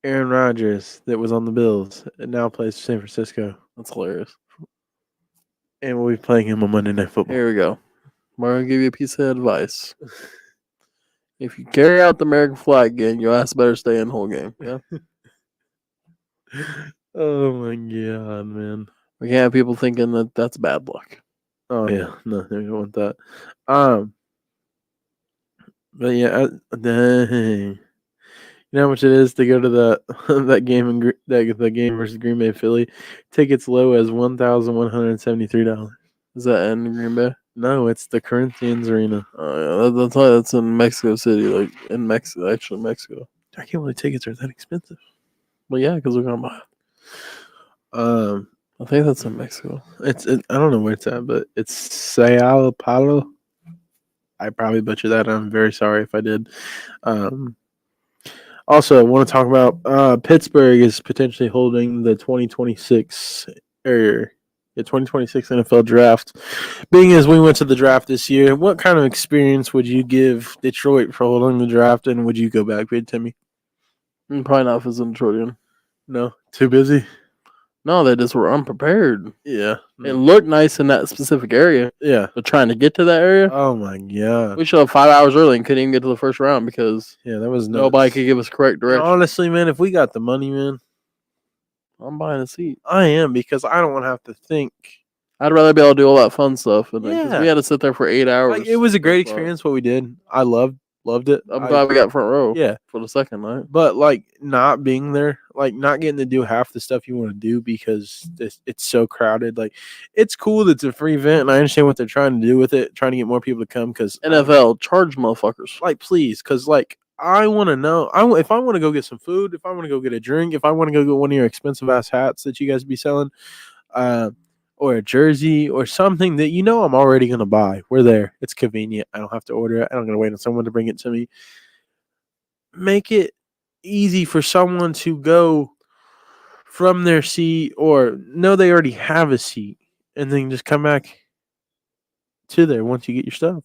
Aaron Rodgers that was on the Bills and now plays for San Francisco. That's hilarious. And we'll be playing him on Monday Night Football. Here we go. I'm going to give you a piece of advice. If you carry out the American flag again, your ass better stay in the whole game. Yeah. Oh my god, man. We can't have people thinking that that's bad luck. Oh yeah, no, we don't want that. But yeah, dang. You know how much it is to go to that game in the game versus Green Bay Philly? Tickets low as $1,173. Is that in Green Bay? No, it's the Corinthians Arena. Oh yeah, that's in Mexico City, like in Mexico, actually Mexico. I can't believe tickets are that expensive. Well, yeah, because we're gonna buy it. I think that's in Mexico. I don't know where it's at, but it's Sao Paulo. I probably butchered that. I'm very sorry if I did. Also, I want to talk about Pittsburgh is potentially holding the 2026 NFL draft. Being as we went to the draft this year, what kind of experience would you give Detroit for holding the draft, and would you go back, Timmy? Probably not if it's in Detroit. No, too busy. No, they just were unprepared. Yeah, it looked nice in that specific area. Yeah, but trying to get to that area. Oh my god, we showed up 5 hours early and couldn't even get to the first round because that was nobody could give us correct direction. Honestly, man, if we got the money, man, I'm buying a seat. I am, because I don't want to have to think. I'd rather be able to do all that fun stuff. And we had to sit there for 8 hours. It was a great experience. What we did, I loved it. I'm glad we got front row. Yeah, for the second night. But not being there, not getting to do half the stuff you want to do because it's so crowded. It's cool that it's a free event, and I understand what they're trying to do with it, trying to get more people to come. Because NFL charge motherfuckers. Please, because I want to know. If I want to go get some food, if I want to go get a drink, if I want to go get one of your expensive ass hats that you guys be selling, or a jersey or something that I'm already gonna buy. We're there. It's convenient. I don't have to order it. I don't gotta wait on someone to bring it to me. Make it easy for someone to go from their seat, or no, they already have a seat, and then just come back to there once you get your stuff.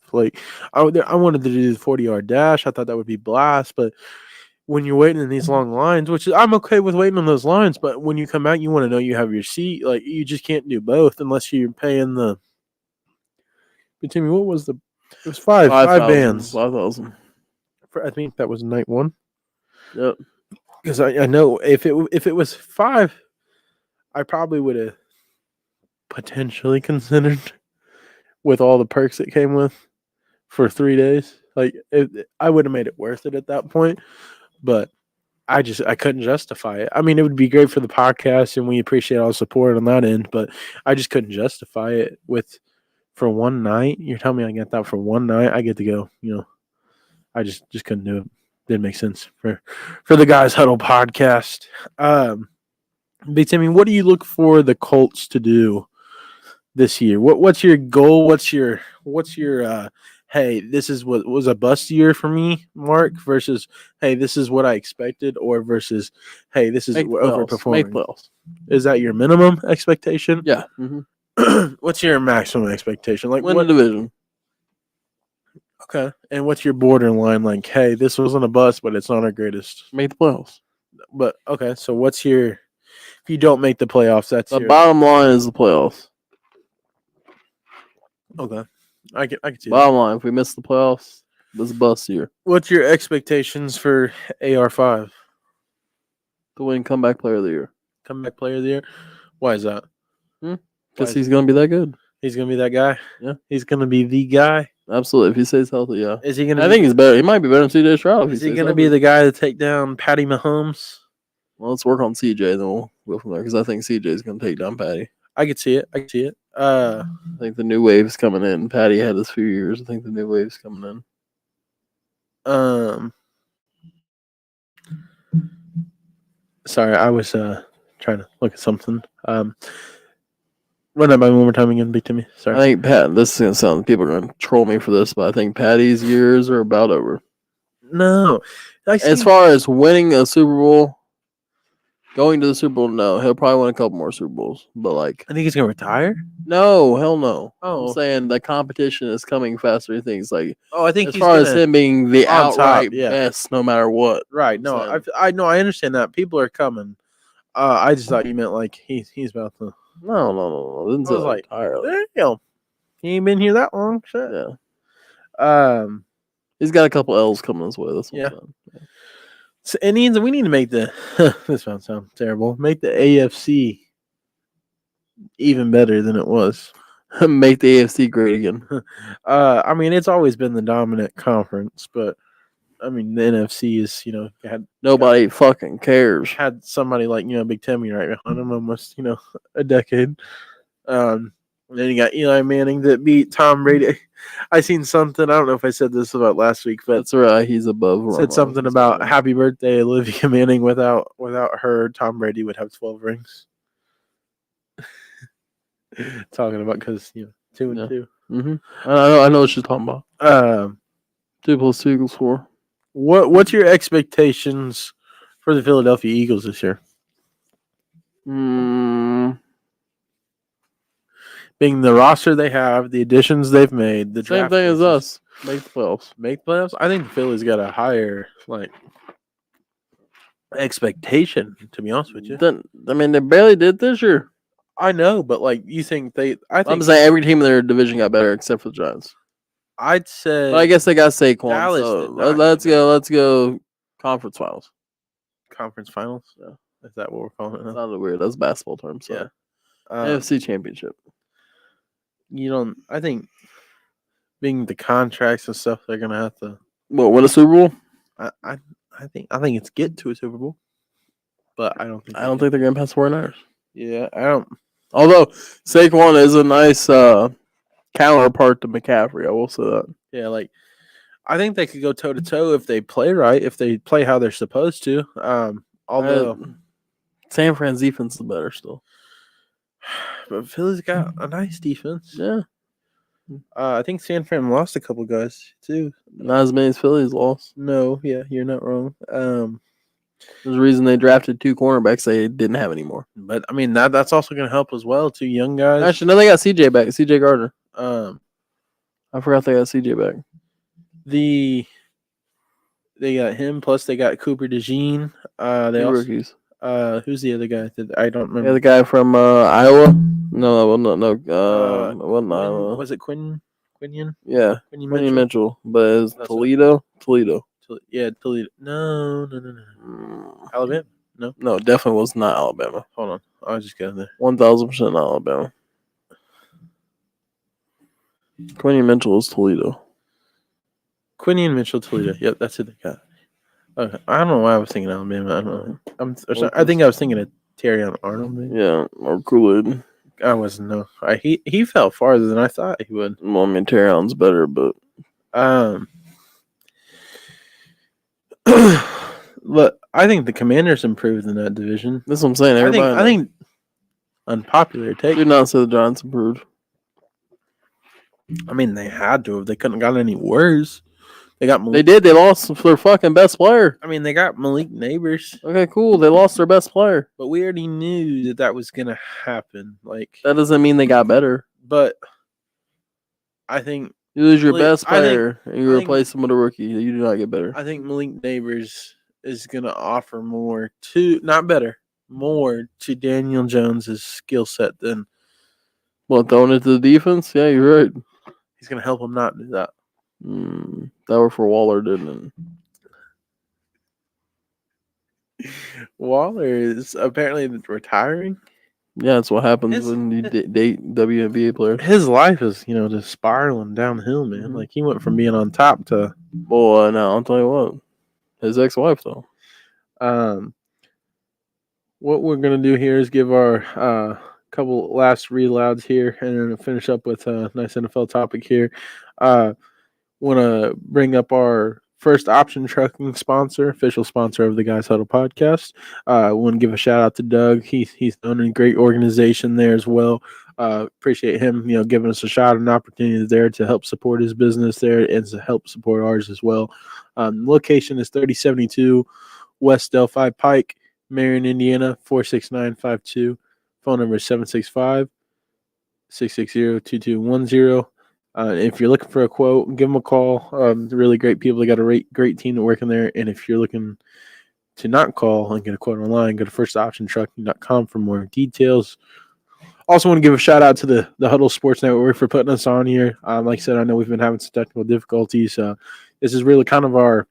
I wanted to do the 40-yard dash. I thought that would be blast, but when you're waiting in these long lines, which I'm okay with waiting on those lines, but when you come out, you want to know you have your seat. You just can't do both unless you're paying the. But Timmy, what was it was five bands. 5,000. I think that was night one. Yep. Because I know if it was 5, I probably would have potentially considered with all the perks it came with for 3 days. I would have made it worth it at that point. But I couldn't justify it. I mean, it would be great for the podcast, and we appreciate all the support on that end, but I just couldn't justify it for one night. You're telling me I get that for one night? I get to go, I just couldn't do it. Didn't make sense for the Guys Huddle podcast. Big Timmy, what do you look for the Colts to do this year? What's your goal? What's your hey, this is what was a bust year for me, Mark, versus, hey, this is what I expected, or versus, hey, this is overperforming. Make playoffs. Is that your minimum expectation? Yeah. Mm-hmm. What's your maximum expectation? Win the division. Okay. And what's your borderline? Hey, this wasn't a bust, but it's not our greatest. Make the playoffs. But, okay, so what's your, if you don't make the playoffs, that's the bottom line is the playoffs. Okay. I can see bottom line, if we miss the playoffs, this is a bust year. What's your expectations for AR5? To win comeback player of the year. Comeback player of the year? Why is that? Because he's going to be that good. He's going to be that guy? Yeah. He's going to be the guy? Absolutely. If he stays healthy, yeah. Is he going to I think he's better. He might be better than CJ Stroud. Is he going to be the guy to take down Patty Mahomes? Well, let's work on CJ, then we'll go from there, because I think CJ is going to take down Patty. I could see it. I think the new wave's coming in. Patty had his few years. I think the new wave's coming in. Sorry, I was trying to look at something. Run that by one more time again, Big Timmy. Sorry. I think this is gonna sound, people are gonna troll me for this, but I think Patty's years are about over. No. As far as winning a Super Bowl, going to the Super Bowl, no. He'll probably win a couple more Super Bowls. But I think he's gonna retire? No, hell no. Oh. I'm saying the competition is coming faster than things. I think as far as him being the outright best no matter what. Right. No, I know, I understand that. People are coming. I just thought you meant he's about to. No. Didn't say entirely. Damn. He ain't been here that long. Shit. Yeah. He's got a couple L's coming his way. This Yeah. one. So, and we need to make the this one sound terrible. Make the AFC even better than it was. Make the AFC great again. I mean, it's always been the dominant conference, but I mean, the NFC is, Nobody fucking cares. had somebody like, Big Timmy right behind him almost, a decade. And then you got Eli Manning that beat Tom Brady. I seen something, I don't know if I said this about last week, but That's right. He's above. said something about happy birthday, Olivia Manning. Without her, Tom Brady would have 12 rings. Talking about because 2 and 2. Mm-hmm. I know what she's talking about. 2 + 2 = 4. What's your expectations for the Philadelphia Eagles this year? Being the roster they have, the additions they've made, the Same draft thing as pieces. us. Make the playoffs. Make playoffs? I think the Philly's got a higher expectation, to be honest with you. I mean, they barely did this year. I know, but you think I'm saying every team in their division got better except for the Giants. I'd say. But I guess they got Saquon. Dallas So did not let's get go. Let's go. Conference finals. Conference finals. Yeah. Is that what we're calling it? That sounded weird. That's basketball terms. So. Yeah. AFC Championship. I think being the contracts and stuff, they're gonna have to. What? Win a Super Bowl? I think it's get to a Super Bowl, but I don't think. I don't think they're gonna pass 49ers. Yeah, I don't. Although Saquon is a nice counterpart to McCaffrey, I will say that. Yeah, I think they could go toe to toe if they play right, if they play how they're supposed to. Although San Fran's defense is better still. But Philly's got a nice defense. Yeah. I think San Fran lost a couple guys too. Not as many as Philly's lost. No, yeah, you're not wrong. There's a reason they drafted 2 cornerbacks they didn't have anymore. But I mean that's also going to help as well. 2 young guys. Actually, no, they got CJ back. CJ Gardner. I forgot they got CJ back. They got him. Plus they got Cooper DeJean. They also rookies. Who's the other guy that I don't remember? Yeah, the guy from Iowa. No, it wasn't Iowa. Was it Quinion? Yeah, Quinion Mitchell. But it's Toledo. Yeah, Toledo. No. Alabama? No, it definitely was not Alabama. Hold on. I'll just get there. 1,000% not Alabama. Quinion Mitchell is Toledo. Quinion Mitchell, Toledo. Yep, that's who they got. Okay. I don't know why I was thinking Alabama. I don't know. I think I was thinking of Terry Arnold. Maybe. Yeah, or Kool-Aid. I wasn't. No, he fell farther than I thought he would. Well, I mean, Terry Allen's better, but look, I think the Commanders improved in that division. That's what I'm saying. I think unpopular take. Do not say the Giants improved. I mean, they had to have. They couldn't have gotten any worse. They got. They did. They lost their fucking best player. I mean, they got Malik Neighbors. Okay, cool. They lost their best player, but we already knew that was gonna happen. That doesn't mean they got better. But I think you lose your best player and you replace him with a rookie. You do not get better. I think Malik Neighbors is gonna offer more to Daniel Jones's skill set than throwing it to the defense. Yeah, you're right. He's gonna help him not do that. That were for Waller, didn't it? Waller is apparently retiring. Yeah, that's what happens when you date WNBA players. His life is, just spiraling downhill, man. Mm-hmm. He went from being on top to. Boy, no, I'll tell you what. His ex-wife, though. What we're gonna do here is give our couple last read louds here, and then finish up with a nice NFL topic here. Want to bring up our first option trucking sponsor, official sponsor of the Guys Huddle podcast. Want to give a shout out to Doug. He's done a great organization there as well. Appreciate him, giving us a shot and opportunity there to help support his business there and to help support ours as well. Location is 3072 West Delphi Pike, Marion, Indiana 46952. Phone number is 765-660-2210. If you're looking for a quote, give them a call. Really great people. They got a great team that working there. And if you're looking to not call and get a quote online, go to firstoptiontrucking.com for more details. Also want to give a shout out to the Huddle Sports Network for putting us on here. Like I said, I know we've been having some technical difficulties. this is really kind of our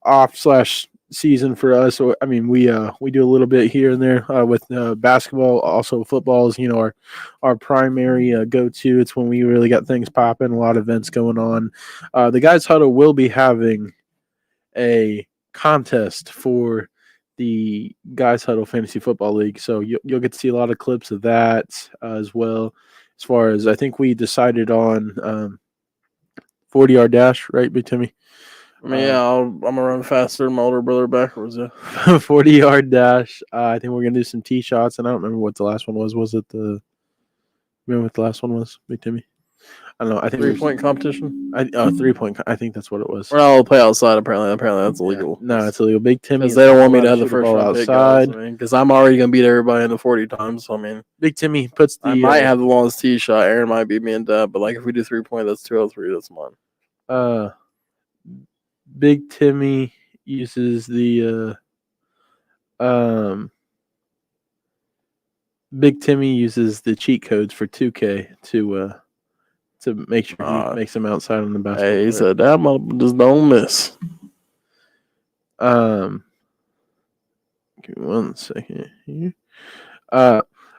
off/season for us. So I mean, we do a little bit here and there with basketball. Also, football is our primary go-to. It's when we really got things popping, a lot of events going on. The Guys Huddle will be having a contest for the Guys Huddle Fantasy Football League, so you'll get to see a lot of clips of that as well. As far as I think we decided on 40-yard dash, right, Big Timmy? I mean, I'm gonna run faster than my older brother backwards. Yeah, 40-yard dash. I think we're gonna do some tee shots, and I don't remember what the last one was. Remember what the last one was, Big Timmy? I don't know. I think 3-point competition. 3-point. I think that's what it was. We're not allowed to play outside. Apparently that's illegal. Yeah. No, it's illegal. Big Timmy. Because they don't want me to have the shoot first ball round pick outside. Because I'm already gonna beat everybody in the 40 times. So, I mean, Big Timmy puts the. I might have the longest tee shot. Aaron might beat me in that, but like if we do 3-point, that's 203. That's mine. Big Timmy uses the Big Timmy uses the cheat codes for 2K to make sure he makes them outside on the basketball. Hey, he said that just don't miss. Give me 1 second here.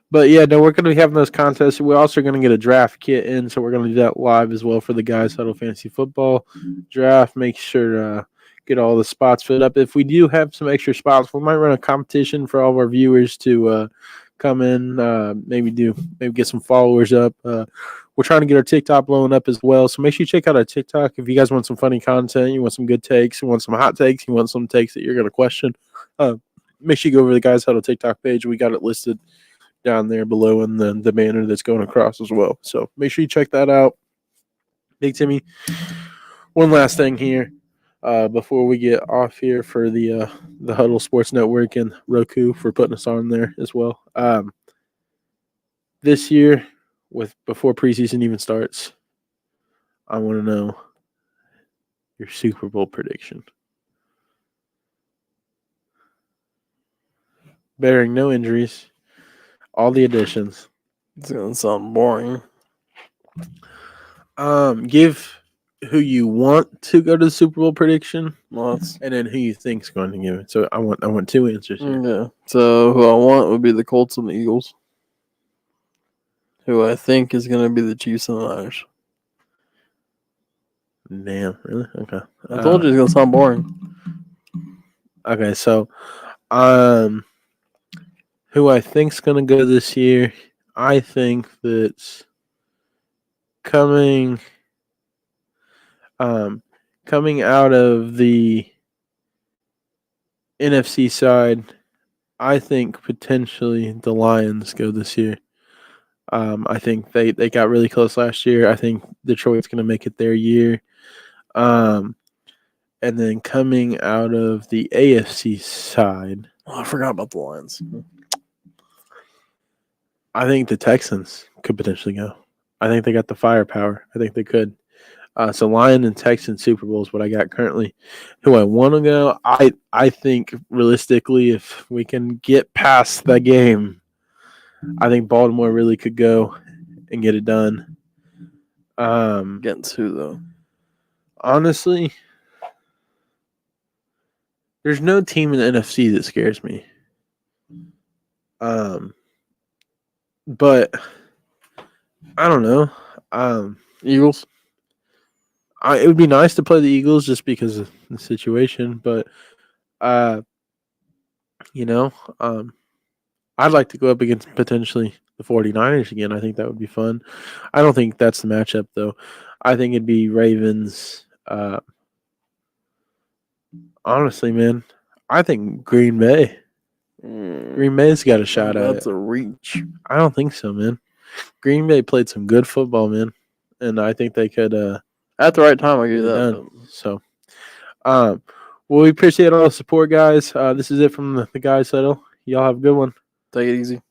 But yeah, no, we're going to be having those contests. We're also going to get a draft kit in, so we're going to do that live as well for the Guys Huddle Fantasy Football Draft. Make sure to get all the spots filled up. If we do have some extra spots, we might run a competition for all of our viewers to come in, maybe get some followers up. We're trying to get our TikTok blowing up as well, so make sure you check out our TikTok. If you guys want some funny content, you want some good takes, you want some hot takes, you want some takes that you're going to question, make sure you go over to the Guys Huddle TikTok page. We got it listed down there below in the banner that's going across as well. So make sure you check that out. Big Timmy, one last thing here before we get off here for the Huddle Sports Network and Roku for putting us on there as well. This year, before preseason even starts, I want to know your Super Bowl prediction. Bearing no injuries, all the additions. It's gonna sound boring. Give who you want to go to the Super Bowl prediction, Well, and then who you think's going to give it. So I want 2 answers here. yeah. So who I want would be the Colts and the Eagles. Who I think is gonna be the Chiefs and the Niners. Damn, really? Okay. I told you it's gonna sound boring. Okay, so who I think's gonna go this year? I think that's coming out of the NFC side. I think potentially the Lions go this year. I think they got really close last year. I think Detroit's going to make it their year. And then coming out of the AFC side. Oh, I forgot about the Lions. I think the Texans could potentially go. I think they got the firepower. I think they could. So Lion and Texans Super Bowl is what I got currently. Who I want to go, I think realistically, if we can get past the game, I think Baltimore really could go and get it done. Against who though? Honestly, there's no team in the NFC that scares me. But I don't know. Eagles. It would be nice to play the Eagles just because of the situation, but I'd like to go up against potentially the 49ers again. I think that would be fun. I don't think that's the matchup though. I think it'd be Ravens. Honestly, man, I think Green Bay. Green Bay's got a shot at it. That's a reach. I don't think so, man. Green Bay played some good football, man, and I think they could. At the right time, I give you that. Done. So, well, we appreciate all the support, guys. This is it from the Guys Huddle. Y'all have a good one. Take it easy.